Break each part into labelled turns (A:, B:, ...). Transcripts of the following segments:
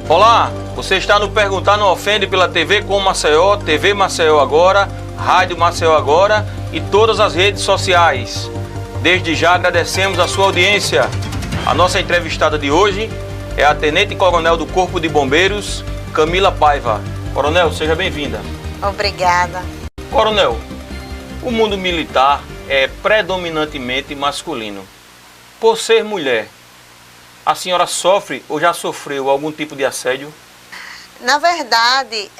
A: Olá, você está no Perguntar Não Ofende pela TV Com Maceió, TV Maceió Agora, Rádio Maceió Agora e todas as redes sociais. Desde já agradecemos a sua audiência. A nossa entrevistada de hoje é a Tenente Coronel do Corpo de Bombeiros, Camila Paiva. Coronel, seja bem-vinda.
B: Obrigada.
A: Coronel, o mundo militar é predominantemente masculino. Por ser mulher, a senhora sofre ou já sofreu algum tipo de assédio?
B: Na verdade,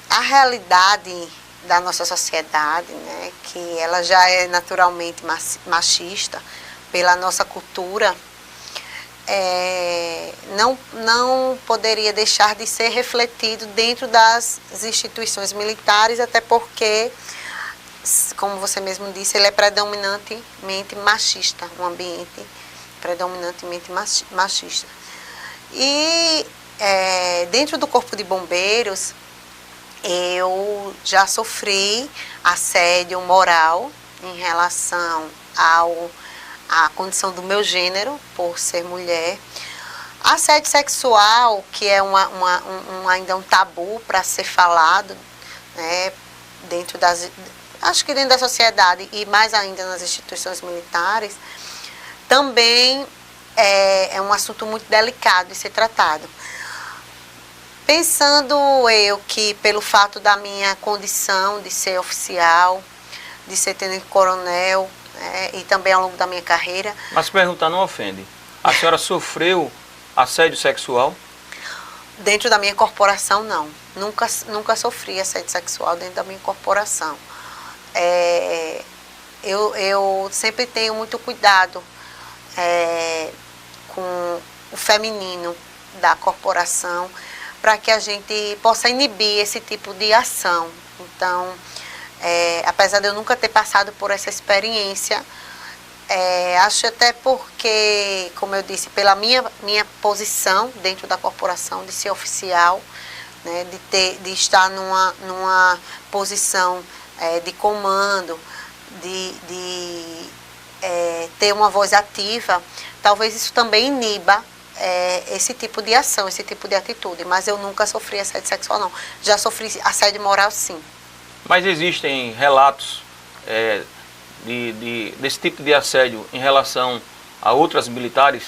B: a realidade da nossa sociedade, né, que ela já é naturalmente machista pela nossa cultura, não poderia deixar de ser refletido dentro das instituições militares, até porque, como você mesmo disse, ele é predominantemente machista, um ambiente predominantemente machista. E dentro do Corpo de Bombeiros, eu já sofri assédio moral em relação à condição do meu gênero, por ser mulher. Assédio sexual, que é ainda um tabu para ser falado, né, acho que dentro da sociedade e mais ainda nas instituições militares, também é um assunto muito delicado de ser tratado. Pensando eu que pelo fato da minha condição de ser oficial, de ser tenente-coronel, e também ao longo da minha carreira...
A: Mas perguntar não ofende. A senhora sofreu assédio sexual?
B: Dentro da minha corporação, não. Nunca sofri assédio sexual dentro da minha corporação. Eu sempre tenho muito cuidado com o feminino da corporação, para que a gente possa inibir esse tipo de ação. Então, apesar de eu nunca ter passado por essa experiência, acho até porque, como eu disse, pela minha posição dentro da corporação, de ser oficial, né, de estar numa posição de comando, de ter uma voz ativa, talvez isso também iniba esse tipo de ação, esse tipo de atitude. Mas eu nunca sofri assédio sexual, não. Já sofri assédio moral, sim.
A: Mas existem relatos desse tipo de assédio em relação a outras militares?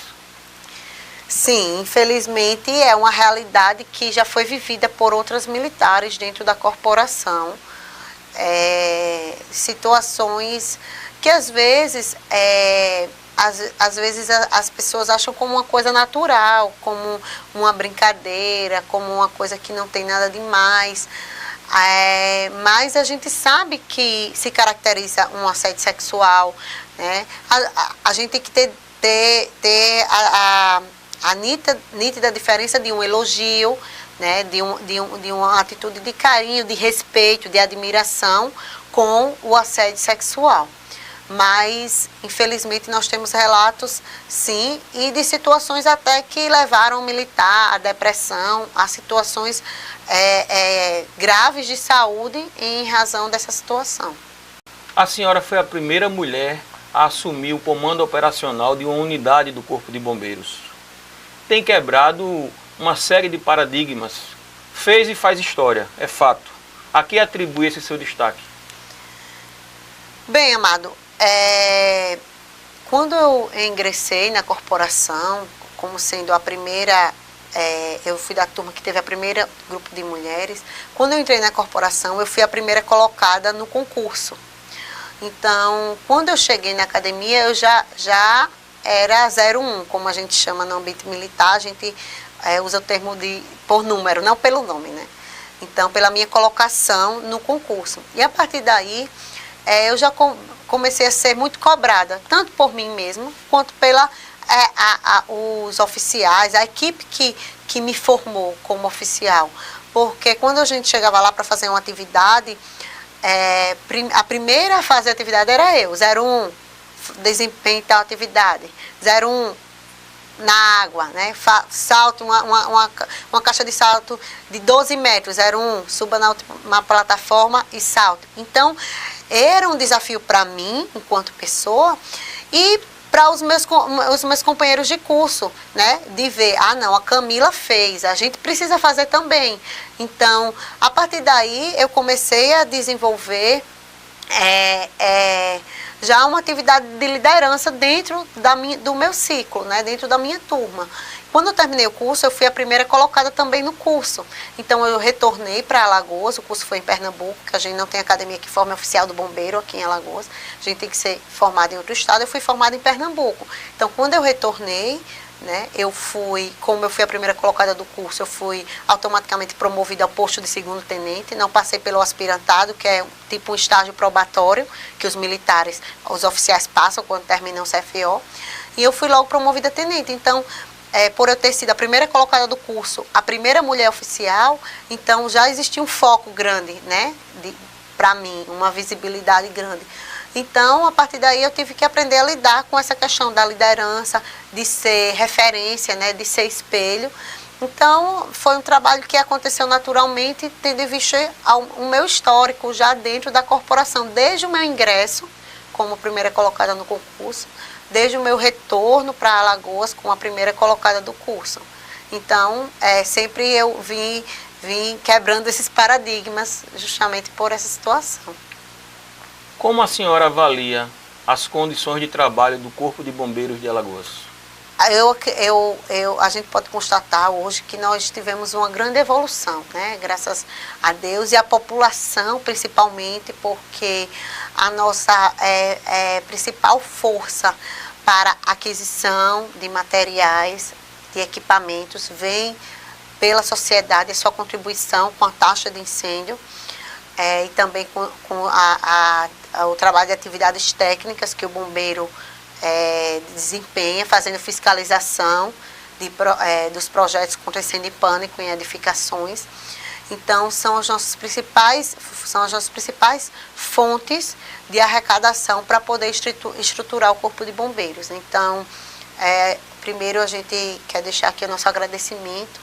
B: Sim, infelizmente é uma realidade que já foi vivida por outras militares dentro da corporação. Situações que às vezes as pessoas acham como uma coisa natural, como uma brincadeira, como uma coisa que não tem nada demais. Mas a gente sabe que se caracteriza um assédio sexual, né? A gente tem que ter a nítida diferença de um elogio, né? de uma atitude de carinho, de respeito, de admiração com o assédio sexual. Mas, infelizmente, nós temos relatos, sim, e de situações até que levaram o militar à depressão, a situações graves de saúde em razão dessa situação.
A: A senhora foi a primeira mulher a assumir o comando operacional de uma unidade do Corpo de Bombeiros. Tem quebrado uma série de paradigmas. Fez e faz história, é fato. A que atribui esse seu destaque?
B: Bem, Amado, quando eu ingressei na corporação, como sendo a primeira, eu fui da turma que teve a primeira grupo de mulheres. Quando eu entrei na corporação, eu fui a primeira colocada no concurso. Então, quando eu cheguei na academia, eu já era 01, como a gente chama no ambiente militar. A gente usa o termo por número, não pelo nome, né? Então, pela minha colocação no concurso. E a partir daí, eu já comecei a ser muito cobrada, tanto por mim mesma, quanto pela os oficiais, a equipe que me formou como oficial. Porque quando a gente chegava lá para fazer uma atividade, a primeira a fazer a atividade era eu, 01, desempenho tal atividade, 01, na água, né? Salto, uma caixa de salto de 12 metros, 01, suba na plataforma e salto. Então, era um desafio para mim, enquanto pessoa, e para os meus companheiros de curso, né? De ver, não, a Camila fez, a gente precisa fazer também. Então, a partir daí, eu comecei a desenvolver já uma atividade de liderança dentro do meu ciclo, né? Dentro da minha turma. Quando eu terminei o curso, eu fui a primeira colocada também no curso. Então, eu retornei para Alagoas, o curso foi em Pernambuco, que a gente não tem academia que forme oficial do bombeiro aqui em Alagoas. A gente tem que ser formado em outro estado, eu fui formada em Pernambuco. Então, quando eu retornei, né, como eu fui a primeira colocada do curso, eu fui automaticamente promovida ao posto de segundo tenente, não passei pelo aspirantado, que é tipo um estágio probatório, que os militares, os oficiais passam quando terminam o CFO, e eu fui logo promovida a tenente. Então, por eu ter sido a primeira colocada do curso, a primeira mulher oficial, então já existia um foco grande, né, para mim, uma visibilidade grande. Então, a partir daí, eu tive que aprender a lidar com essa questão da liderança, de ser referência, né, de ser espelho. Então, foi um trabalho que aconteceu naturalmente, tendo em vista o meu histórico já dentro da corporação, desde o meu ingresso como primeira colocada no concurso, desde o meu retorno para Alagoas como a primeira colocada do curso. Então, sempre eu vim quebrando esses paradigmas justamente por essa situação.
A: Como a senhora avalia as condições de trabalho do Corpo de Bombeiros de Alagoas?
B: A gente pode constatar hoje que nós tivemos uma grande evolução, né? Graças a Deus e a população principalmente, porque a nossa principal força para aquisição de materiais, de equipamentos, vem pela sociedade, a sua contribuição com a taxa de incêndio e também com o trabalho de atividades técnicas que o bombeiro desempenha, fazendo fiscalização dos projetos contra incêndio e pânico em edificações. Então, são as nossas principais fontes de arrecadação para poder estruturar o Corpo de Bombeiros. Então, primeiro a gente quer deixar aqui o nosso agradecimento,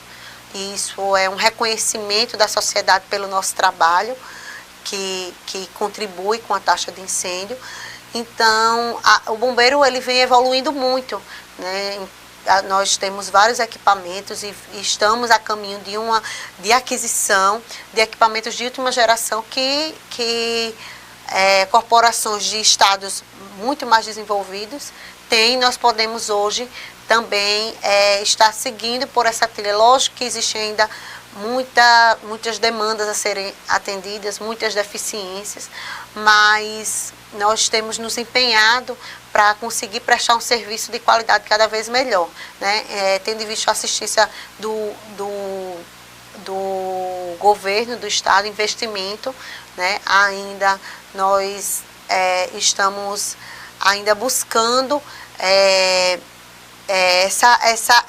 B: e isso é um reconhecimento da sociedade pelo nosso trabalho, que contribui com a taxa de incêndio. Então, o bombeiro ele vem evoluindo muito, né? Nós temos vários equipamentos e estamos a caminho de aquisição de equipamentos de última geração que corporações de estados muito mais desenvolvidos têm. Nós podemos hoje também estar seguindo por essa trilha. Lógico que existe ainda muitas demandas a serem atendidas, muitas deficiências, mas nós temos nos empenhado para conseguir prestar um serviço de qualidade cada vez melhor, né? Tendo em vista a assistência do governo, do estado, investimento, né? Ainda nós estamos ainda buscando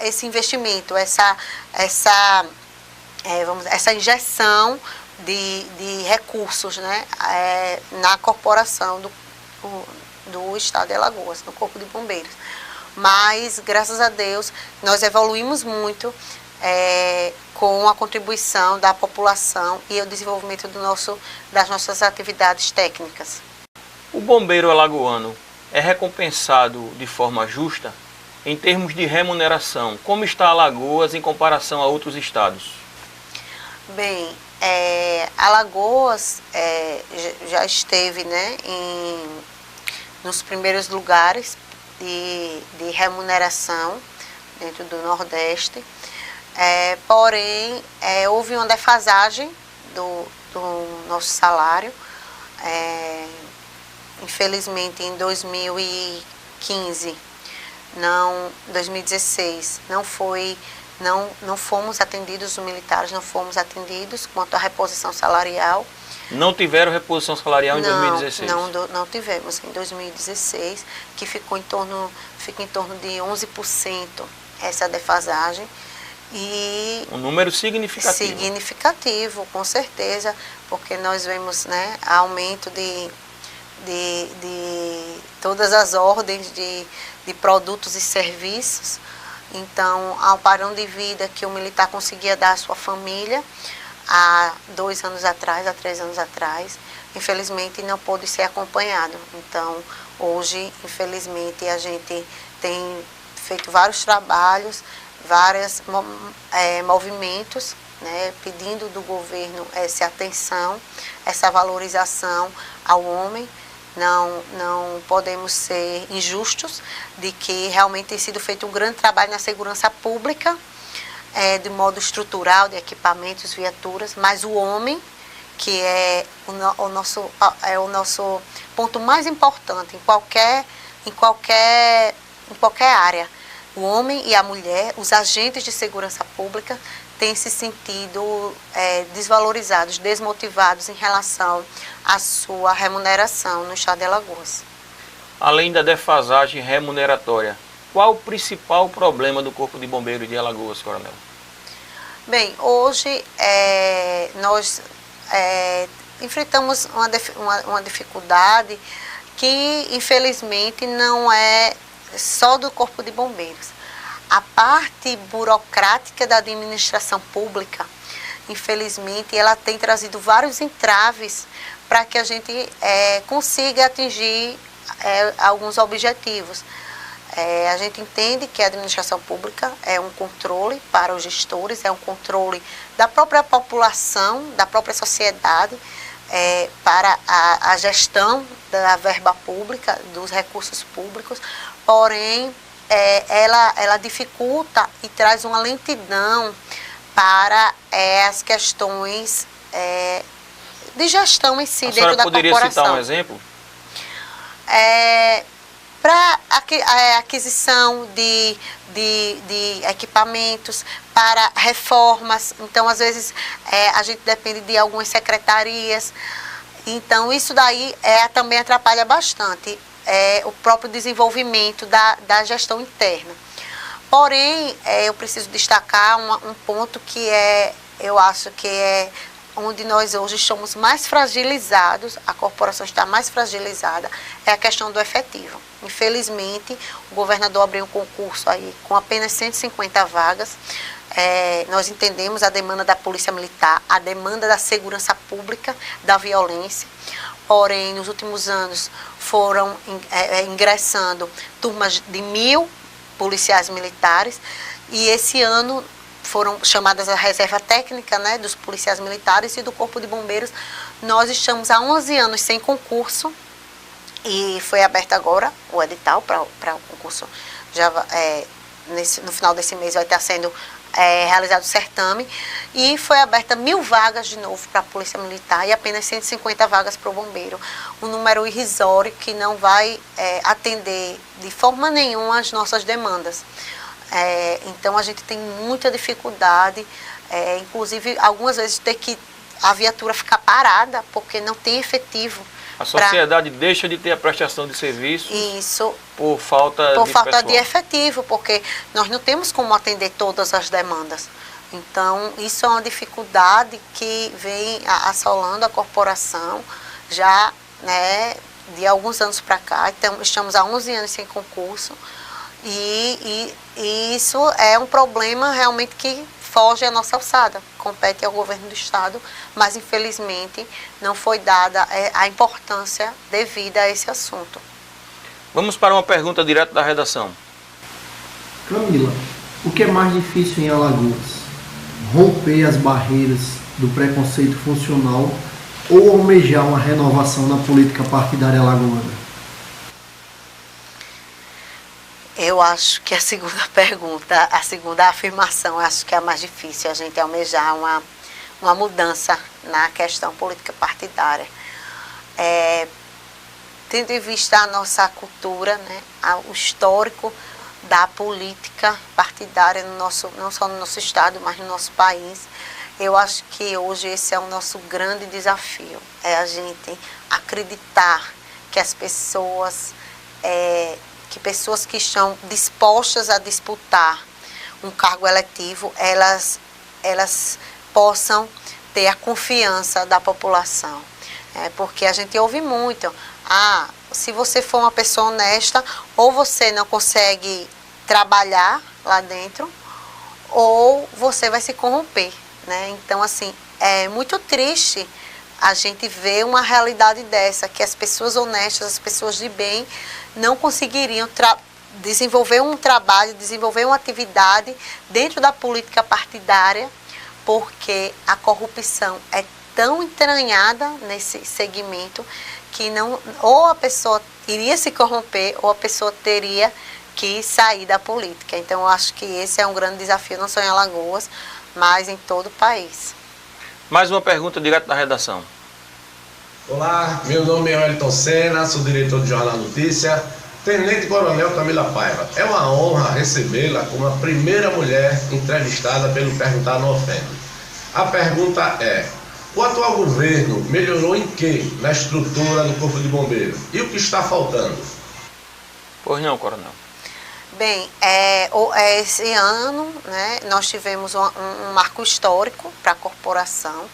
B: esse investimento, essa injeção de recursos, né, na corporação do estado de Alagoas, no Corpo de Bombeiros. Mas, graças a Deus, nós evoluímos muito com a contribuição da população e o desenvolvimento das nossas atividades técnicas.
A: O bombeiro alagoano é recompensado de forma justa em termos de remuneração? Como está Alagoas em comparação a outros estados?
B: Bem, Alagoas já esteve, né, nos primeiros lugares de remuneração dentro do Nordeste, porém houve uma defasagem do nosso salário. Infelizmente, em 2015, 2016, não fomos atendidos, os militares não fomos atendidos quanto à reposição salarial.
A: Não tiveram reposição salarial em 2016?
B: Não tivemos. Em 2016, que fica em torno de 11% essa defasagem. E
A: um número significativo.
B: Significativo, com certeza, porque nós vemos, né, aumento de todas as ordens de produtos e serviços. Então, ao padrão de vida que o militar conseguia dar à sua família há 2 anos atrás, há 3 anos atrás, infelizmente não pôde ser acompanhado. Então, Hoje, infelizmente, a gente tem feito vários trabalhos, vários movimentos, né, pedindo do governo essa atenção, essa valorização ao homem. Não podemos ser injustos de que realmente tem sido feito um grande trabalho na segurança pública, de modo estrutural, de equipamentos, viaturas, mas o homem, que é o nosso ponto mais importante em qualquer área. O homem e a mulher, os agentes de segurança pública, têm se sentido desvalorizados, desmotivados em relação à sua remuneração no estado de Alagoas.
A: Além da defasagem remuneratória, qual o principal problema do Corpo de Bombeiros de Alagoas, Coronel?
B: Bem, hoje nós enfrentamos uma dificuldade que, infelizmente, não é só do Corpo de Bombeiros. A parte burocrática da administração pública, infelizmente, ela tem trazido vários entraves para que a gente consiga atingir alguns objetivos. A gente entende que a administração pública é um controle para os gestores, é um controle da própria população, da própria sociedade, para a gestão da verba pública, dos recursos públicos, porém, ela dificulta e traz uma lentidão para as questões de gestão em si, dentro da corporação. A senhora poderia citar
A: um exemplo?
B: Para a aquisição de equipamentos, para reformas. Então, às vezes, a gente depende de algumas secretarias. Então, isso daí também atrapalha bastante o próprio desenvolvimento da gestão interna. Porém, eu preciso destacar um ponto que eu acho que é onde nós hoje estamos mais fragilizados, a corporação está mais fragilizada, é a questão do efetivo. Infelizmente, o governador abriu um concurso aí com apenas 150 vagas. Nós entendemos a demanda da Polícia Militar, a demanda da segurança pública, da violência. Porém, nos últimos anos foram ingressando turmas de 1.000 policiais militares e esse ano foram chamadas a reserva técnica, né, dos policiais militares e do Corpo de Bombeiros. Nós estamos há 11 anos sem concurso e foi aberto agora o edital para o concurso. No final desse mês vai estar sendo realizado o certame e foi aberta 1.000 vagas de novo para a Polícia Militar e apenas 150 vagas para o Bombeiro. Um número irrisório que não vai atender de forma nenhuma as nossas demandas. Então a gente tem muita dificuldade, inclusive algumas vezes ter que a viatura ficar parada porque não tem efetivo.
A: A sociedade deixa de ter a prestação de serviços.
B: Isso.
A: Por falta
B: de efetivo, porque nós não temos como atender todas as demandas. Então, isso é uma dificuldade que vem assolando a corporação já, né, de alguns anos para cá. Então, estamos há 11 anos sem concurso e isso é um problema realmente que foge à nossa alçada, compete ao governo do estado, mas infelizmente não foi dada a importância devida a esse assunto.
A: Vamos para uma pergunta direto da redação.
C: Camila, o que é mais difícil em Alagoas? Romper as barreiras do preconceito funcional ou almejar uma renovação na política partidária alagoana?
B: Eu acho que a segunda pergunta, a segunda afirmação, acho que é a mais difícil, a gente almejar uma mudança na questão política partidária. Tendo em vista a nossa cultura, né, o histórico da política partidária, não só no nosso estado, mas no nosso país, eu acho que hoje esse é o nosso grande desafio, é a gente acreditar que as pessoas que estão dispostas a disputar um cargo eletivo, elas possam ter a confiança da população. Porque a gente ouve muito, se você for uma pessoa honesta, ou você não consegue trabalhar lá dentro, ou você vai se corromper, né? Então, assim, é muito triste a gente vê uma realidade dessa, que as pessoas honestas, as pessoas de bem, não conseguiriam desenvolver um trabalho, desenvolver uma atividade dentro da política partidária, porque a corrupção é tão entranhada nesse segmento que não, ou a pessoa iria se corromper ou a pessoa teria que sair da política. Então, eu acho que esse é um grande desafio, não só em Alagoas, mas em todo o país.
A: Mais uma pergunta direto da redação.
D: Olá, meu nome é Wellington Senna, sou diretor do Jornal Notícia. Tenente Coronel Camila Paiva, é uma honra recebê-la como a primeira mulher entrevistada pelo Perguntar Não Ofende. A pergunta é: o atual governo melhorou em quê na estrutura do Corpo de Bombeiros? E o que está faltando?
A: Pois não, Coronel.
B: Bem, esse ano, né, nós tivemos um marco histórico para a corporação,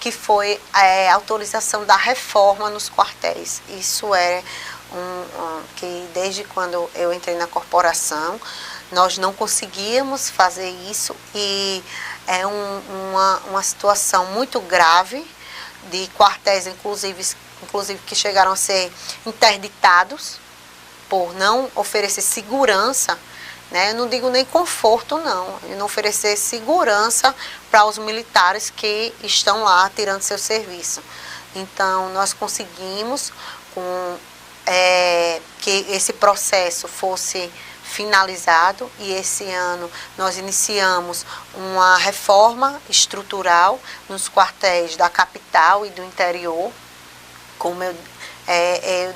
B: que foi a autorização da reforma nos quartéis. Isso é que desde quando eu entrei na corporação, nós não conseguíamos fazer isso, e é uma situação muito grave de quartéis, inclusive que chegaram a ser interditados, por não oferecer segurança, né? Eu não digo nem conforto, não. E não oferecer segurança para os militares que estão lá tirando seu serviço. Então, nós conseguimos que esse processo fosse finalizado, e esse ano nós iniciamos uma reforma estrutural nos quartéis da capital e do interior. Como eu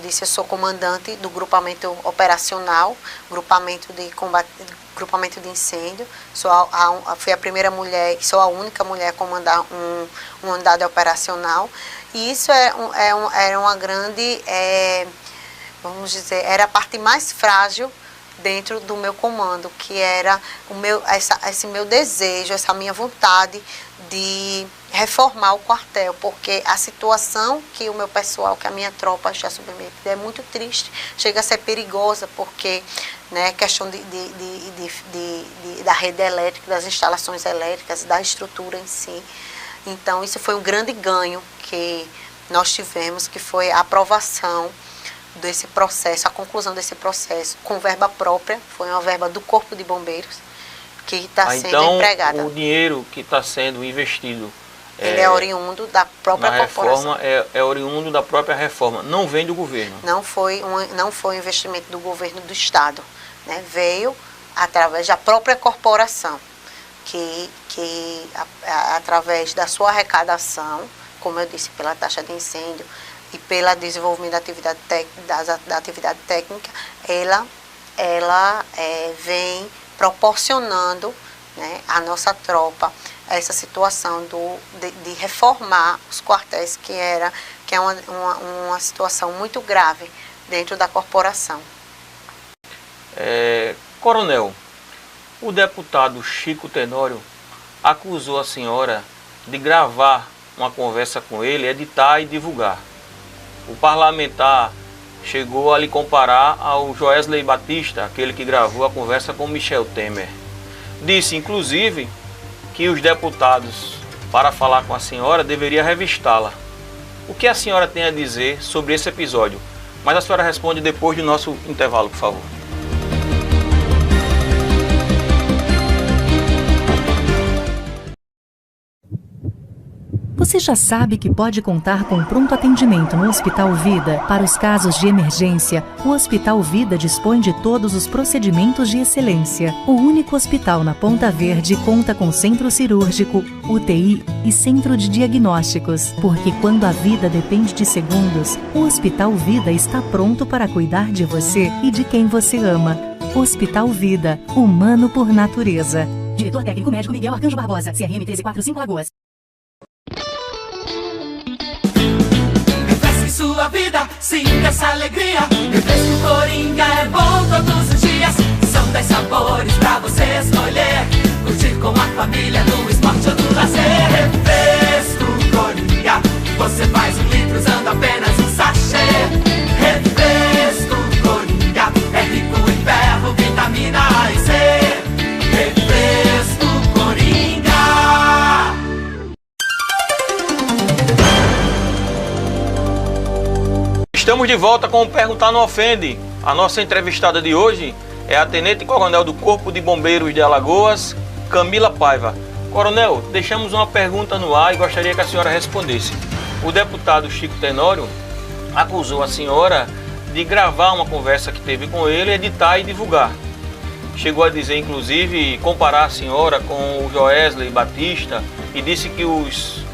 B: disse, eu sou comandante do grupamento operacional, grupamento de incêndio. Fui a primeira mulher e sou a única mulher a comandar uma unidade operacional. E isso era uma grande, vamos dizer, era a parte mais frágil dentro do meu comando, que era esse meu desejo, essa minha vontade de reformar o quartel, porque a situação que o meu pessoal, que a minha tropa está submetida é muito triste, chega a ser perigosa, porque, né, questão da rede elétrica, das instalações elétricas, da estrutura em si. Então, isso foi um grande ganho que nós tivemos, que foi a aprovação desse processo, a conclusão desse processo, com verba própria, foi uma verba do Corpo de Bombeiros, que está sendo empregada.
A: Então, o dinheiro que está sendo investido...
B: Ele é oriundo da própria corporação.
A: É oriundo da própria reforma, não vem do governo.
B: Não foi um investimento do governo do Estado, né? Veio através da própria corporação, que através da sua arrecadação, como eu disse, pela taxa de incêndio e pelo desenvolvimento da atividade técnica, ela vem proporcionando, né, à nossa tropa essa situação de reformar os quartéis, que é uma situação muito grave dentro da corporação.
A: Coronel, o deputado Chico Tenório acusou a senhora de gravar uma conversa com ele, editar e divulgar. O parlamentar chegou a lhe comparar ao Joesley Batista, aquele que gravou a conversa com Michel Temer. Disse, inclusive, que os deputados, para falar com a senhora, deveriam revistá-la. O que a senhora tem a dizer sobre esse episódio? Mas a senhora responde depois do nosso intervalo, por favor.
E: Você já sabe que pode contar com pronto atendimento no Hospital Vida? Para os casos de emergência, o Hospital Vida dispõe de todos os procedimentos de excelência. O único hospital na Ponta Verde conta com centro cirúrgico, UTI e centro de diagnósticos. Porque quando a vida depende de segundos, o Hospital Vida está pronto para cuidar de você e de quem você ama. Hospital Vida, humano por natureza. Diretor técnico médico Miguel Arcanjo Barbosa, CRM 1345 Lagoas.
F: Sua vida, sinta essa alegria. Refresco Coringa é bom todos os dias. São 10 sabores pra você escolher. Curtir com a família no esporte ou no lazer. Refresco Coringa, você faz 1 litro usando apenas um sachê. Refresco Coringa, é rico em ferro, vitamina A e C. Refresco Coringa.
A: Estamos de volta com o Perguntar Não Ofende. A nossa entrevistada de hoje é a Tenente Coronel do Corpo de Bombeiros de Alagoas, Camila Paiva. Coronel, deixamos uma pergunta no ar e gostaria que a senhora respondesse. O deputado Chico Tenório acusou a senhora de gravar uma conversa que teve com ele, editar e divulgar. Chegou a dizer, inclusive, comparar a senhora com o Joesley Batista e disse que os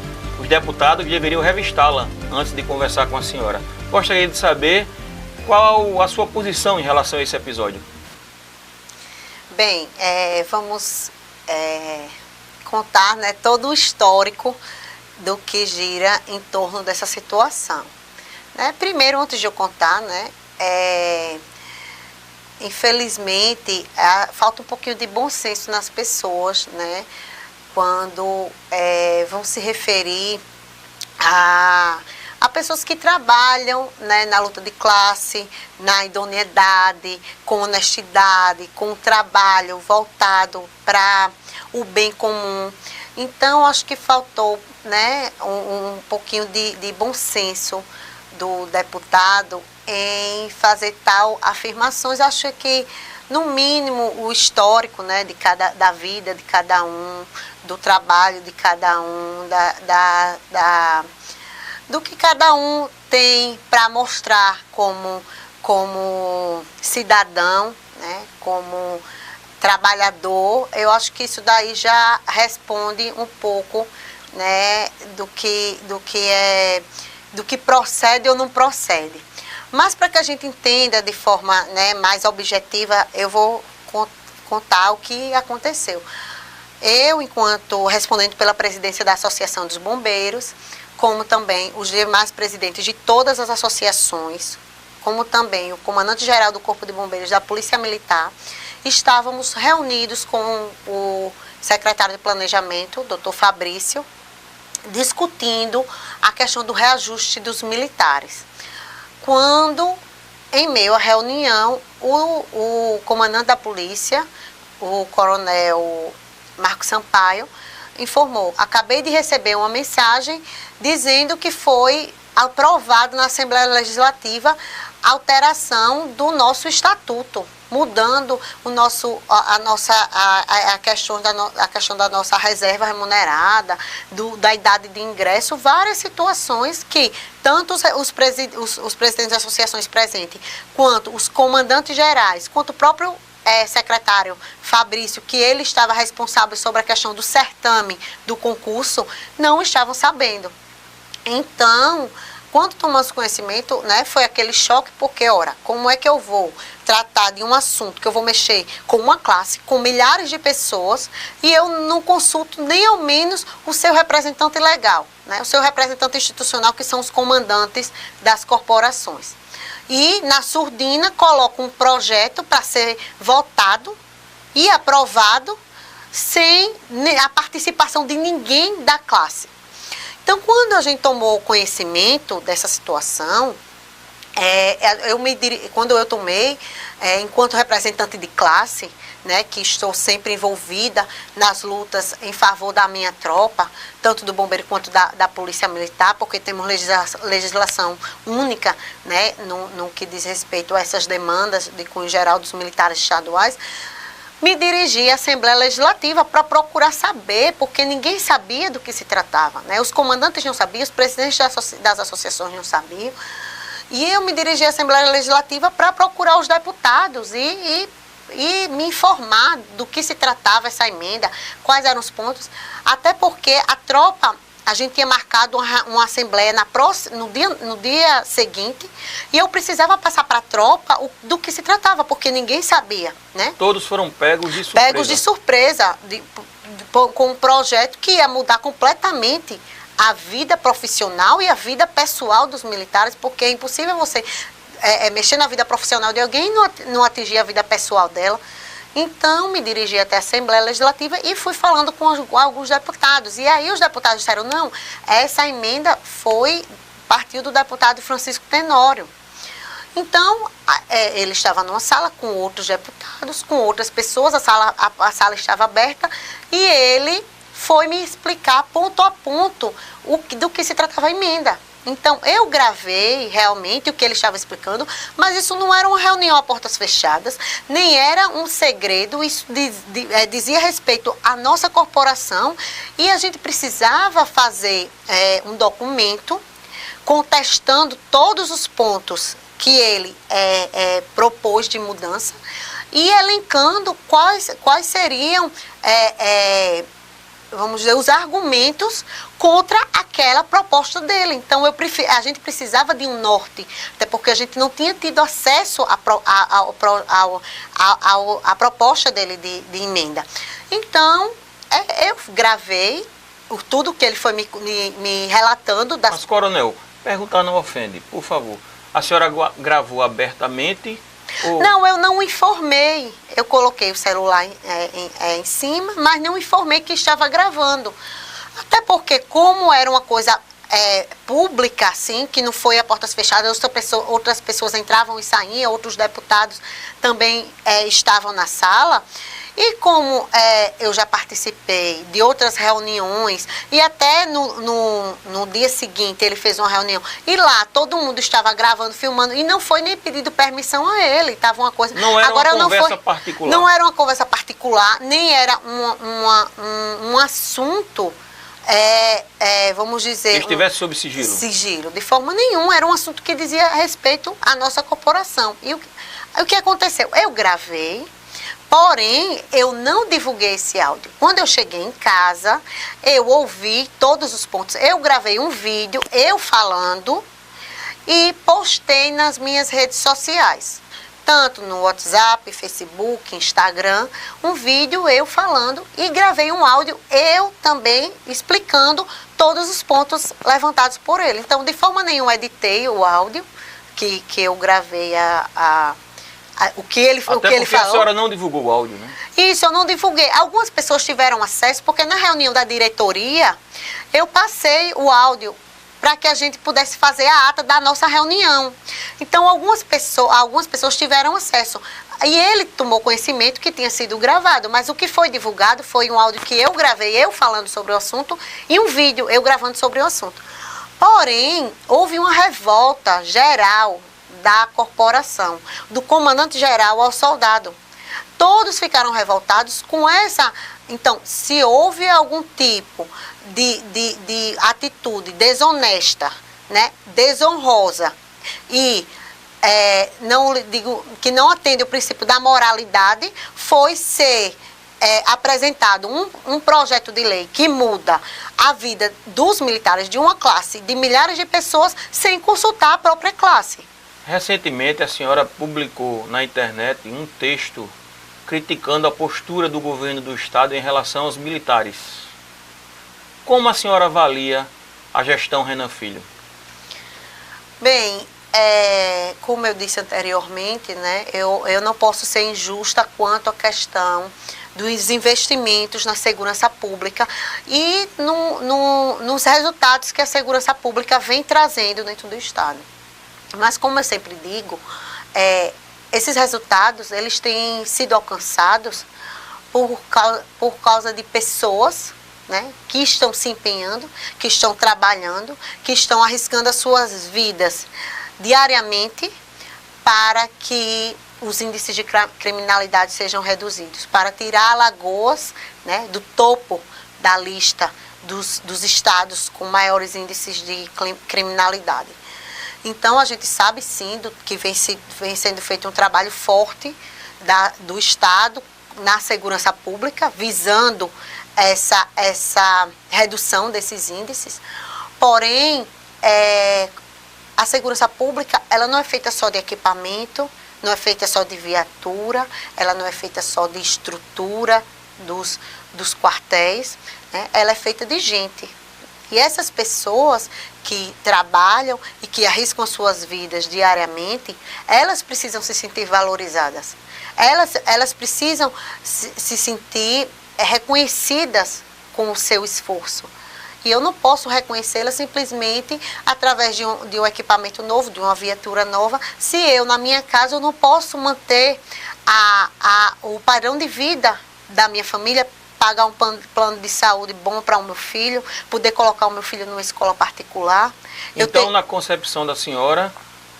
A: deputados deveriam revistá-la antes de conversar com a senhora. Gostaria de saber qual a sua posição em relação a esse episódio.
B: Bem, vamos contar, né, todo o histórico do que gira em torno dessa situação. Né? Primeiro, antes de eu contar, né, infelizmente, falta um pouquinho de bom senso nas pessoas, né, quando vão se referir a pessoas que trabalham, né, na luta de classe, na idoneidade, com honestidade, com trabalho voltado para o bem comum. Então, acho que faltou, né, um pouquinho de bom senso do deputado em fazer tal afirmações. Acho que, no mínimo, o histórico, né, da vida de cada um, do trabalho de cada um, do que cada um tem para mostrar como cidadão, né, como trabalhador. Eu acho que isso daí já responde um pouco, né, do que procede ou não procede. Mas para que a gente entenda de forma, né, mais objetiva, eu vou contar o que aconteceu. Eu, enquanto respondente pela presidência da Associação dos Bombeiros, como também os demais presidentes de todas as associações, como também o comandante-geral do Corpo de Bombeiros da Polícia Militar, estávamos reunidos com o secretário de Planejamento, Dr. Fabrício, discutindo a questão do reajuste dos militares. Quando, em meio à reunião, o comandante da polícia, o coronel Marcos Sampaio, informou: acabei de receber uma mensagem dizendo que foi aprovado na Assembleia Legislativa a alteração do nosso estatuto, mudando a questão da nossa reserva remunerada, da idade de ingresso, várias situações que tanto os presidentes das associações presentes, quanto os comandantes gerais, quanto o próprio secretário Fabrício, que ele estava responsável sobre a questão do certame do concurso, não estavam sabendo. Então, quando tomamos conhecimento, né, foi aquele choque, porque, ora, como é que eu vou tratar de um assunto que eu vou mexer com uma classe, com milhares de pessoas, e eu não consulto nem ao menos o seu representante legal, né, o seu representante institucional, que são os comandantes das corporações. E, na surdina, coloco um projeto para ser votado e aprovado sem a participação de ninguém da classe. Então, quando a gente tomou conhecimento dessa situação, quando eu tomei, enquanto representante de classe, né, que estou sempre envolvida nas lutas em favor da minha tropa, tanto do bombeiro quanto da polícia militar, porque temos legislação única, né, no que diz respeito a essas demandas de cunho geral dos militares estaduais, me dirigi à Assembleia Legislativa para procurar saber, porque ninguém sabia do que se tratava, né? Os comandantes não sabiam, os presidentes das associações não sabiam. E eu me dirigi à Assembleia Legislativa para procurar os deputados e me informar do que se tratava essa emenda, quais eram os pontos, até porque a tropa, a gente tinha marcado uma assembleia no dia seguinte, e eu precisava passar para a tropa do que se tratava, porque ninguém sabia, né?
A: Todos foram pegos de surpresa.
B: Pegos de surpresa, com um projeto que ia mudar completamente a vida profissional e a vida pessoal dos militares, porque é impossível você mexer na vida profissional de alguém e não atingir a vida pessoal dela. Então, me dirigi até a Assembleia Legislativa e fui falando com alguns deputados. E aí os deputados disseram: não, essa emenda partiu do deputado Francisco Tenório. Então, ele estava numa sala com outros deputados, com outras pessoas, a sala estava aberta, e ele foi me explicar ponto a ponto do que se tratava a emenda. Então, eu gravei realmente o que ele estava explicando, mas isso não era uma reunião a portas fechadas, nem era um segredo, isso dizia respeito à nossa corporação, e a gente precisava fazer um documento contestando todos os pontos que ele propôs de mudança e elencando quais seriam, vamos dizer, os argumentos contra aquela proposta dele. Então, a gente precisava de um norte, até porque a gente não tinha tido acesso à proposta dele de emenda. Então, eu gravei tudo que ele foi me relatando.
A: Mas, coronel, perguntar não ofende, por favor. A senhora gravou abertamente? Ou...
B: Não, eu não informei. Eu coloquei o celular em cima, mas não informei que estava gravando. Até porque, como era uma coisa pública, assim, que não foi a portas fechadas, outras pessoas entravam e saíam, outros deputados também estavam na sala. E como eu já participei de outras reuniões, e até no dia seguinte ele fez uma reunião, e lá todo mundo estava gravando, filmando, e não foi nem pedido permissão a ele, estava uma coisa...
A: Não era uma conversa particular.
B: Não era uma conversa particular, nem era um assunto... vamos dizer...
A: Que estivesse sob sigilo.
B: Sigilo, de forma nenhuma. Era um assunto que dizia respeito à nossa corporação. E o que aconteceu? Eu gravei, porém, eu não divulguei esse áudio. Quando eu cheguei em casa, eu ouvi todos os pontos. Eu gravei um vídeo, eu falando, e postei nas minhas redes sociais. Tanto no WhatsApp, Facebook, Instagram, um vídeo eu falando e gravei um áudio eu também explicando todos os pontos levantados por ele. Então, de forma nenhuma, editei o áudio que eu gravei o que ele falou.
A: Até porque a senhora não divulgou o áudio, né?
B: Isso, eu não divulguei. Algumas pessoas tiveram acesso, porque na reunião da diretoria, eu passei o áudio para que a gente pudesse fazer a ata da nossa reunião. Então, algumas pessoas tiveram acesso. E ele tomou conhecimento que tinha sido gravado, mas o que foi divulgado foi um áudio que eu gravei, eu falando sobre o assunto, e um vídeo, eu gravando sobre o assunto. Porém, houve uma revolta geral da corporação, do comandante-geral ao soldado. Todos ficaram revoltados com essa... Então, se houve algum tipo de atitude desonesta, né, desonrosa, e não digo que não atende o princípio da moralidade, foi ser apresentado um projeto de lei que muda a vida dos militares de uma classe, de milhares de pessoas, sem consultar a própria classe.
A: Recentemente, a senhora publicou na internet um texto criticando a postura do governo do Estado em relação aos militares. Como a senhora avalia a gestão Renan Filho?
B: Bem, como eu disse anteriormente, né, eu não posso ser injusta quanto à questão dos investimentos na segurança pública e nos resultados que a segurança pública vem trazendo dentro do Estado. Mas, como eu sempre digo, esses resultados eles têm sido alcançados por causa de pessoas, né, que estão se empenhando, que estão trabalhando, que estão arriscando as suas vidas diariamente para que os índices de criminalidade sejam reduzidos, para tirar Alagoas, né, do topo da lista dos estados com maiores índices de criminalidade. Então, a gente sabe sim que vem sendo feito um trabalho forte do Estado na segurança pública, visando essa redução desses índices. Porém, a segurança pública ela não é feita só de equipamento, não é feita só de viatura, ela não é feita só de estrutura dos quartéis, né? Ela é feita de gente. E essas pessoas que trabalham e que arriscam as suas vidas diariamente, elas precisam se sentir valorizadas. Elas precisam se sentir reconhecidas com o seu esforço. E eu não posso reconhecê-las simplesmente através de um equipamento novo, de uma viatura nova, se eu, na minha casa, eu não posso manter o padrão de vida da minha família pagar um plano de saúde bom para o meu filho, poder colocar o meu filho numa escola particular.
A: Então, na concepção da senhora,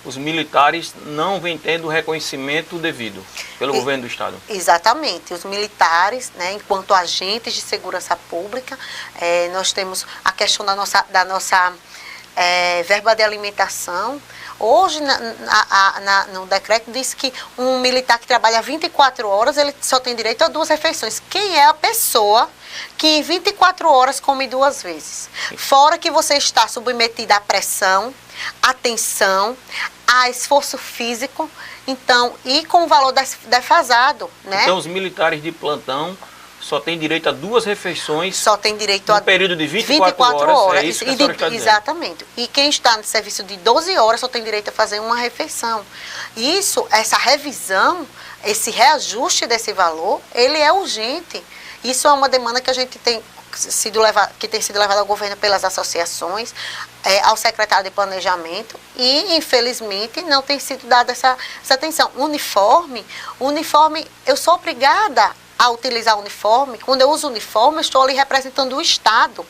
A: os militares não vêm tendo o reconhecimento devido pelo governo do Estado?
B: Exatamente. Os militares, né, enquanto agentes de segurança pública, nós temos a questão da nossa verba de alimentação. Hoje, no decreto, diz que um militar que trabalha 24 horas, ele só tem direito a 2 refeições. Quem é a pessoa que em 24 horas come 2 vezes? Fora que você está submetido à pressão, à tensão, a esforço físico, então, e com o valor defasado, né?
A: Então, os militares de plantão só tem direito a 2 refeições.
B: Só tem direito a
A: período de 24 horas. É isso que a senhora está dizendo.
B: Exatamente. E quem está no serviço de 12 horas só tem direito a fazer uma refeição. Isso, essa revisão, esse reajuste desse valor, ele é urgente. Isso é uma demanda que a gente tem sido levada ao governo pelas associações, ao secretário de Planejamento, e infelizmente não tem sido dada essa atenção. Uniforme, eu sou obrigada a utilizar o uniforme. Quando eu uso o uniforme, eu estou ali representando o Estado,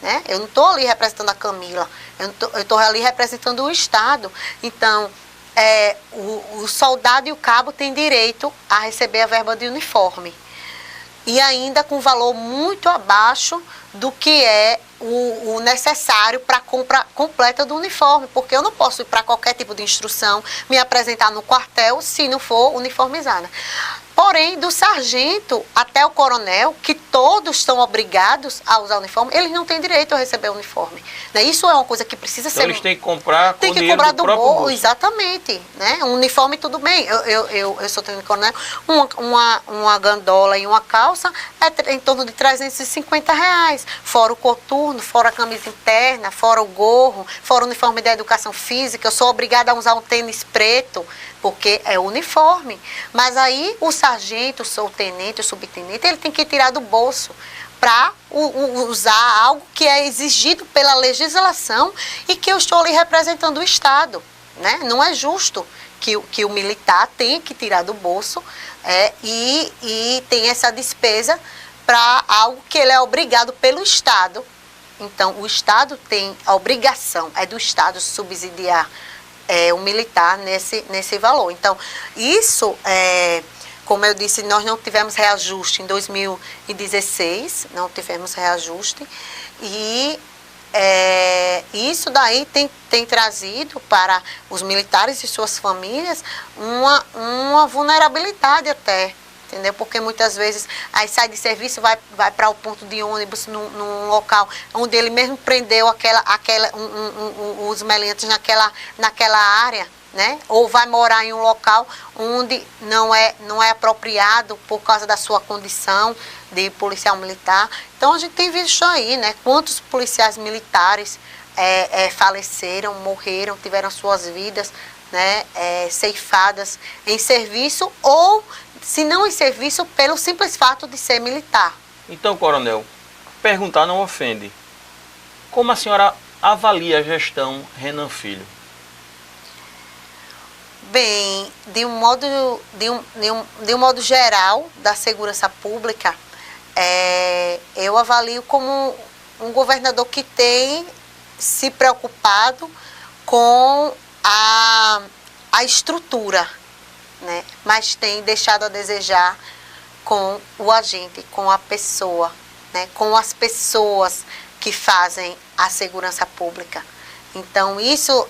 B: né? Eu não estou ali representando a Camila, eu estou ali representando o Estado. Então, o soldado e o cabo têm direito a receber a verba de uniforme. E ainda com valor muito abaixo do que é o necessário para a compra completa do uniforme, porque eu não posso ir para qualquer tipo de instrução, me apresentar no quartel se não for uniformizada. Porém, do sargento até o coronel, que todos estão obrigados a usar o uniforme, eles não têm direito a receber o uniforme. Né? Isso é uma coisa que precisa ser...
A: Então eles têm que comprar
B: com dinheiro do próprio bolso. Exatamente. Né? Um uniforme, tudo bem. Eu sou tenente coronel, uma gandola e uma calça é em torno de R$350. Fora o coturno, fora a camisa interna, fora o gorro, fora o uniforme da educação física. Eu sou obrigada a usar um tênis preto, porque é uniforme. Mas aí o sargento, o tenente, o subtenente, ele tem que tirar do bolso para usar algo que é exigido pela legislação e que eu estou ali representando o Estado. Né? Não é justo que o militar tenha que tirar do bolso e tem essa despesa para algo que ele é obrigado pelo Estado. Então, o Estado tem a obrigação, é do Estado subsidiar o militar nesse valor. Então, isso, como eu disse, nós não tivemos reajuste em 2016, não tivemos reajuste, e isso daí tem trazido para os militares e suas famílias uma vulnerabilidade até, entendeu? Porque muitas vezes aí sai de serviço, vai para o ponto de ônibus num local onde ele mesmo prendeu os meliantes naquela área, né? Ou vai morar em um local onde não é apropriado por causa da sua condição de policial militar. Então a gente tem visto aí, né? Quantos policiais militares faleceram, morreram, tiveram suas vidas, né, ceifadas em serviço, ou se não em serviço, pelo simples fato de ser militar.
A: Então, coronel, perguntar não ofende. Como a senhora avalia a gestão Renan Filho?
B: Bem, de um modo geral, da segurança pública, eu avalio como um governador que tem se preocupado com a estrutura, né? Mas tem deixado a desejar com o agente, com a pessoa, né? Com as pessoas que fazem a segurança pública. Então, isso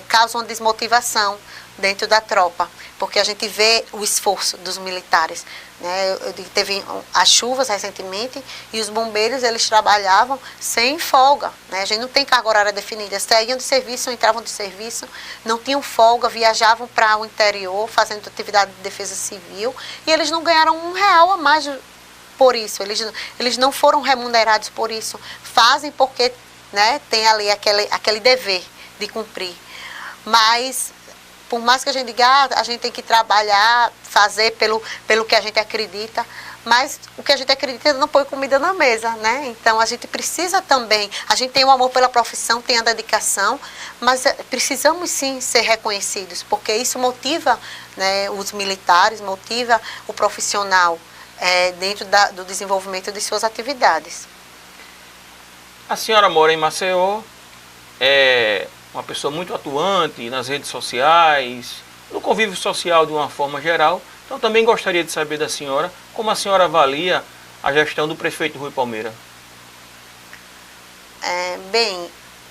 B: causa uma desmotivação dentro da tropa, porque a gente vê o esforço dos militares. Né? Teve as chuvas recentemente e os bombeiros, eles trabalhavam sem folga. Né? A gente não tem carga horária definida. Saíam de serviço, entravam de serviço, não tinham folga, viajavam para o interior fazendo atividade de defesa civil e eles não ganharam R$1 a mais por isso. Eles não foram remunerados por isso. Fazem porque, né, tem ali aquele dever de cumprir. Mas por mais que a gente diga, a gente tem que trabalhar, fazer pelo que a gente acredita, mas o que a gente acredita não põe comida na mesa, né? Então a gente precisa também, a gente tem o amor pela profissão, tem a dedicação, mas precisamos sim ser reconhecidos, porque isso motiva, né, os militares, motiva o profissional. dentro do desenvolvimento de suas atividades.
A: A senhora mora em Maceió, é uma pessoa muito atuante nas redes sociais, no convívio social de uma forma geral. Então também gostaria de saber da senhora como a senhora avalia a gestão do prefeito Rui Palmeira.
B: Bem,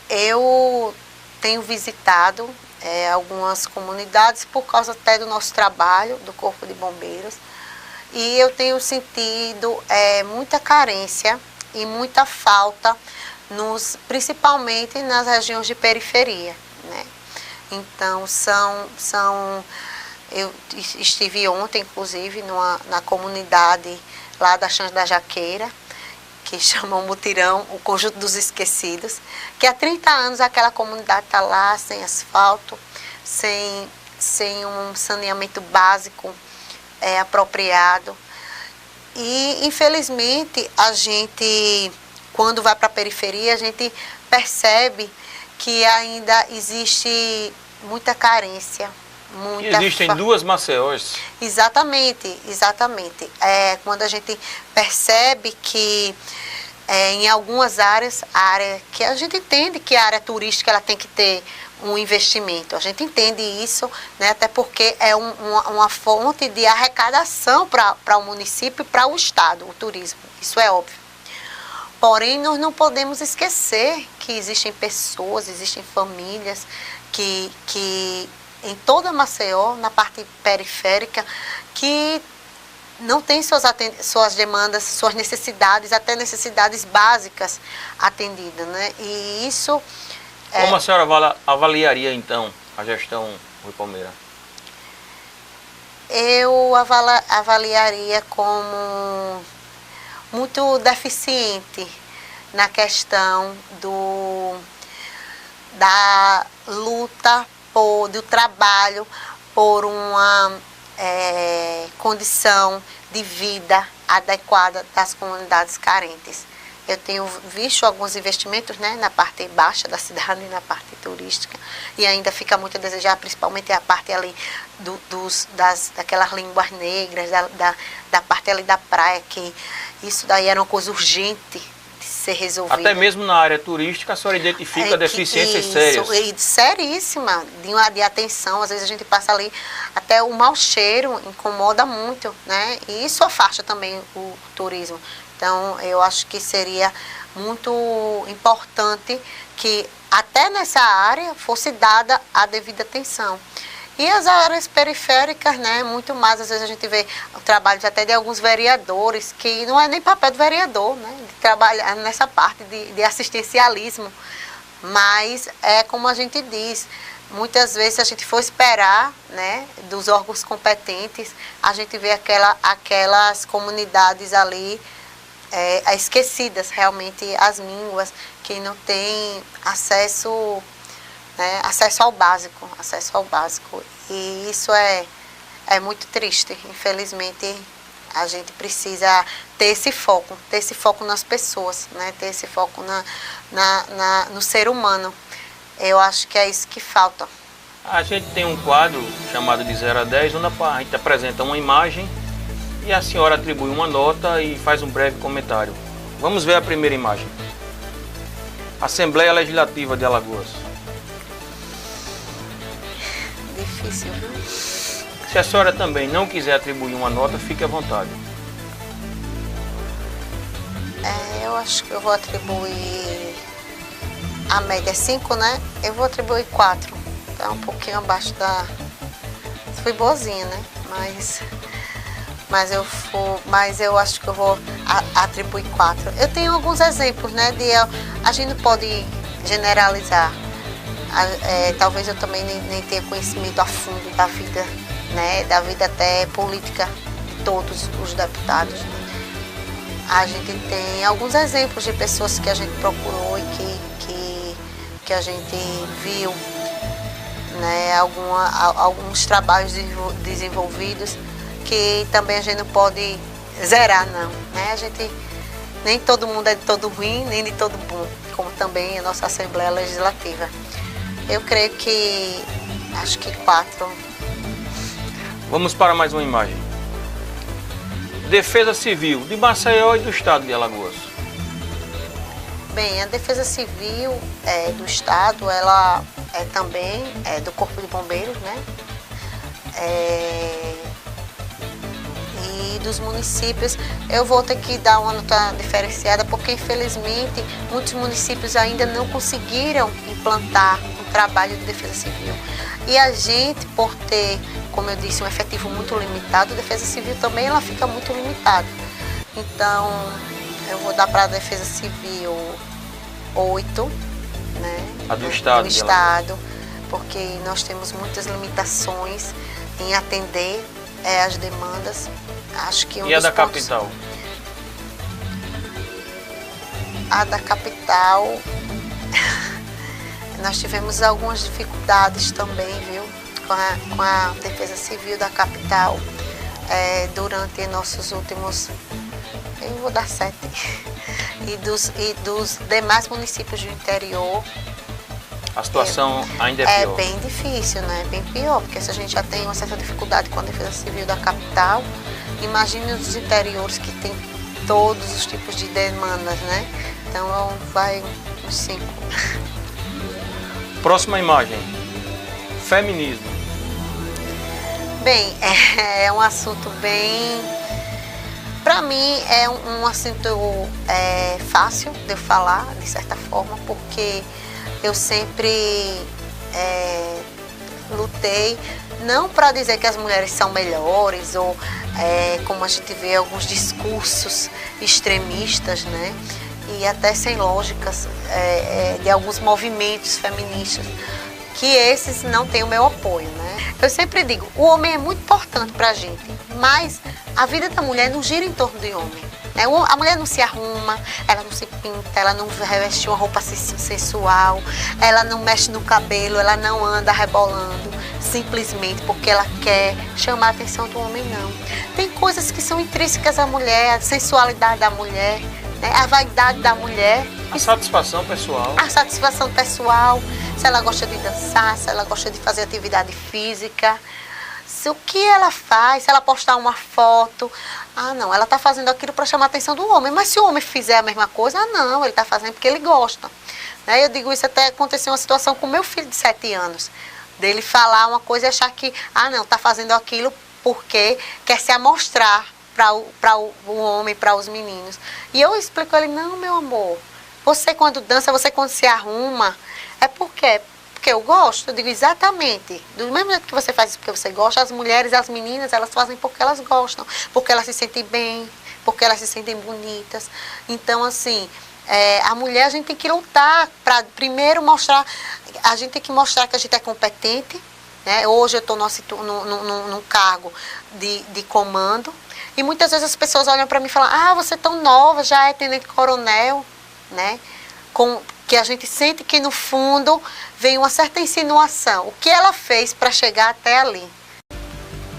B: eu tenho visitado algumas comunidades por causa até do nosso trabalho, do Corpo de Bombeiros, e eu tenho sentido muita carência e muita falta, principalmente nas regiões de periferia, né? Então, eu estive ontem, inclusive, na comunidade lá da Chãs da Jaqueira, que chamam Mutirão, o Conjunto dos Esquecidos, que há 30 anos aquela comunidade está lá, sem asfalto, sem um saneamento básico apropriado. E, infelizmente, a gente, quando vai para a periferia, a gente percebe que ainda existe muita carência.
A: Existem duas Maceiós.
B: Exatamente. Quando a gente percebe que em algumas áreas, a área que a gente entende que a área turística ela tem que ter um investimento. A gente entende isso, né, até porque é uma fonte de arrecadação para o município e para o estado, o turismo. Isso é óbvio. Porém, nós não podemos esquecer que existem pessoas, existem famílias que em toda Maceió, na parte periférica, que não tem suas demandas, suas necessidades, até necessidades básicas atendidas, né? E isso...
A: Como a senhora avaliaria, então, a gestão Rui Palmeira?
B: Eu avaliaria como muito deficiente na questão da luta, do trabalho por uma condição de vida adequada das comunidades carentes. Eu tenho visto alguns investimentos, né, na parte baixa da cidade, na parte turística, e ainda fica muito a desejar, principalmente a parte ali daquelas línguas negras, da parte ali da praia, que isso daí era uma coisa urgente de ser resolvida.
A: Até mesmo na área turística a senhora identifica deficiências sérias.
B: Seríssima, de atenção. Às vezes a gente passa ali, até o mau cheiro incomoda muito, né? E isso afasta também o turismo. Então, eu acho que seria muito importante que até nessa área fosse dada a devida atenção. E as áreas periféricas, né, muito mais, às vezes a gente vê o trabalho até de alguns vereadores, que não é nem papel do vereador, né, de trabalhar nessa parte de assistencialismo. Mas é como a gente diz, muitas vezes se a gente for esperar, né, dos órgãos competentes, a gente vê aquelas comunidades ali, esquecidas, realmente as mínguas, que não têm acesso, né, acesso ao básico. E isso é muito triste. Infelizmente, a gente precisa ter esse foco nas pessoas, né, ter esse foco no ser humano. Eu acho que é isso que falta.
A: A gente tem um quadro chamado de 0 a 10, onde a gente apresenta uma imagem e a senhora atribui uma nota e faz um breve comentário. Vamos ver a primeira imagem. Assembleia Legislativa de Alagoas.
B: Difícil, viu?
A: Se a senhora também não quiser atribuir uma nota, fique à vontade.
B: Eu acho que eu vou atribuir... A média é 5, né? Eu vou atribuir 4. Tá um pouquinho abaixo da... Fui boazinha, né? Mas eu acho que eu vou atribuir 4. Eu tenho alguns exemplos, né? A gente não pode generalizar. Talvez eu também nem tenha conhecimento a fundo da vida, né? Da vida até política de todos os deputados, né? A gente tem alguns exemplos de pessoas que a gente procurou e que a gente viu, né? Alguns trabalhos desenvolvidos que também a gente não pode zerar, não, né? Nem todo mundo é de todo ruim, nem de todo bom, como também a nossa Assembleia Legislativa. Eu creio que, acho que 4.
A: Vamos para mais uma imagem. Defesa Civil de Maceió e do estado de Alagoas.
B: Bem, a Defesa Civil do Estado, ela é também do Corpo de Bombeiros, né? E dos municípios, eu vou ter que dar uma nota diferenciada, porque infelizmente muitos municípios ainda não conseguiram implantar um trabalho de Defesa Civil. E a gente, por ter, como eu disse, um efetivo muito limitado, a Defesa Civil também ela fica muito limitada. Então, eu vou dar para a Defesa Civil 8, né?
A: A do Estado.
B: Do Estado, porque nós temos muitas limitações em atender as demandas. Acho que
A: e a da capital?
B: A da capital, nós tivemos algumas dificuldades também, viu? Com a Defesa Civil da capital durante nossos últimos, eu vou dar 7, e dos demais municípios do interior.
A: A situação ainda é pior.
B: É bem difícil, né? Bem pior, porque se a gente já tem uma certa dificuldade com a Defesa Civil da capital, imagine os interiores que tem todos os tipos de demandas, né? Então vai uns 5.
A: Próxima imagem. Feminismo.
B: Bem, é um assunto bem... Para mim é um assunto fácil de eu falar, de certa forma, porque eu sempre lutei, não para dizer que as mulheres são melhores, ou como a gente vê alguns discursos extremistas, né? E até sem lógicas de alguns movimentos feministas, que esses não têm o meu apoio, né? Eu sempre digo, o homem é muito importante para a gente, mas a vida da mulher não gira em torno do homem. Né? A mulher não se arruma, ela não se pinta, ela não reveste uma roupa sensual, ela não mexe no cabelo, ela não anda rebolando simplesmente porque ela quer chamar a atenção do homem, não. Tem coisas que são intrínsecas à mulher, a sensualidade da mulher, né? A vaidade da mulher.
A: A satisfação pessoal.
B: A satisfação pessoal, se ela gosta de dançar, se ela gosta de fazer atividade física, se o que ela faz, se ela postar uma foto, não, ela está fazendo aquilo para chamar a atenção do homem, mas se o homem fizer a mesma coisa, não, ele está fazendo porque ele gosta. Né? Eu digo isso, até aconteceu uma situação com meu filho de 7 anos, dele falar uma coisa e achar que, não, está fazendo aquilo porque quer se amostrar para o homem, para os meninos. E eu explico a ele, não, meu amor, você quando dança, você quando se arruma, é porque eu gosto. Eu digo exatamente, do mesmo jeito que você faz isso porque você gosta, as mulheres, as meninas, elas fazem porque elas gostam, porque elas se sentem bem, porque elas se sentem bonitas. Então, assim, a mulher, a gente tem que lutar para primeiro mostrar, a gente tem que mostrar que a gente é competente, né? Hoje eu estou num cargo de comando, e muitas vezes as pessoas olham para mim e falam, você é tão nova, já é tenente-coronel, né? Que a gente sente que no fundo vem uma certa insinuação. O que ela fez para chegar até ali?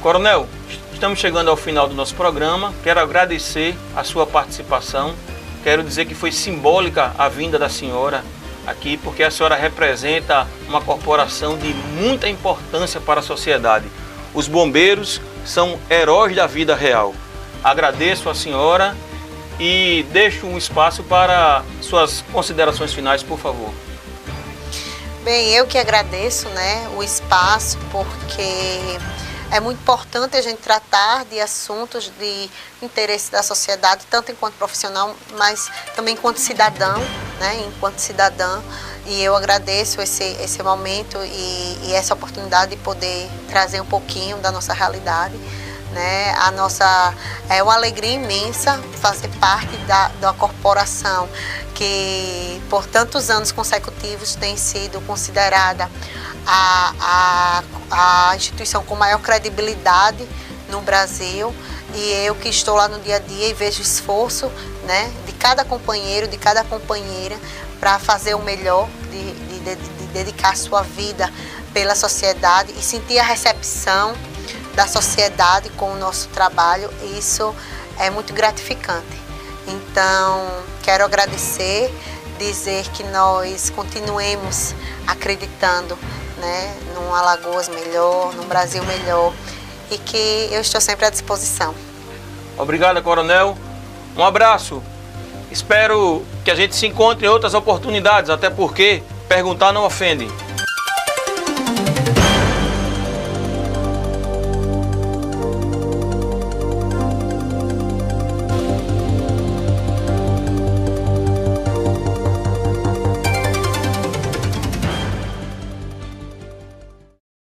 A: Coronel, estamos chegando ao final do nosso programa. Quero agradecer a sua participação. Quero dizer que foi simbólica a vinda da senhora aqui, porque a senhora representa uma corporação de muita importância para a sociedade. Os bombeiros são heróis da vida real. Agradeço a senhora e deixo um espaço para suas considerações finais, por favor.
B: Bem, eu que agradeço, né, o espaço, porque é muito importante a gente tratar de assuntos de interesse da sociedade, tanto enquanto profissional, mas também enquanto cidadão, né, enquanto cidadã. E eu agradeço esse momento e essa oportunidade de poder trazer um pouquinho da nossa realidade. Né? É uma alegria imensa fazer parte da corporação que por tantos anos consecutivos tem sido considerada a instituição com maior credibilidade no Brasil, e eu que estou lá no dia a dia e vejo o esforço, né, de cada companheiro, de cada companheira para fazer o melhor, de dedicar a sua vida pela sociedade e sentir a recepção da sociedade com o nosso trabalho. Isso é muito gratificante. Então, quero agradecer, dizer que nós continuemos acreditando, né, num Alagoas melhor, num Brasil melhor, e que eu estou sempre à disposição.
A: Obrigado, coronel. Um abraço. Espero que a gente se encontre em outras oportunidades, até porque perguntar não ofende.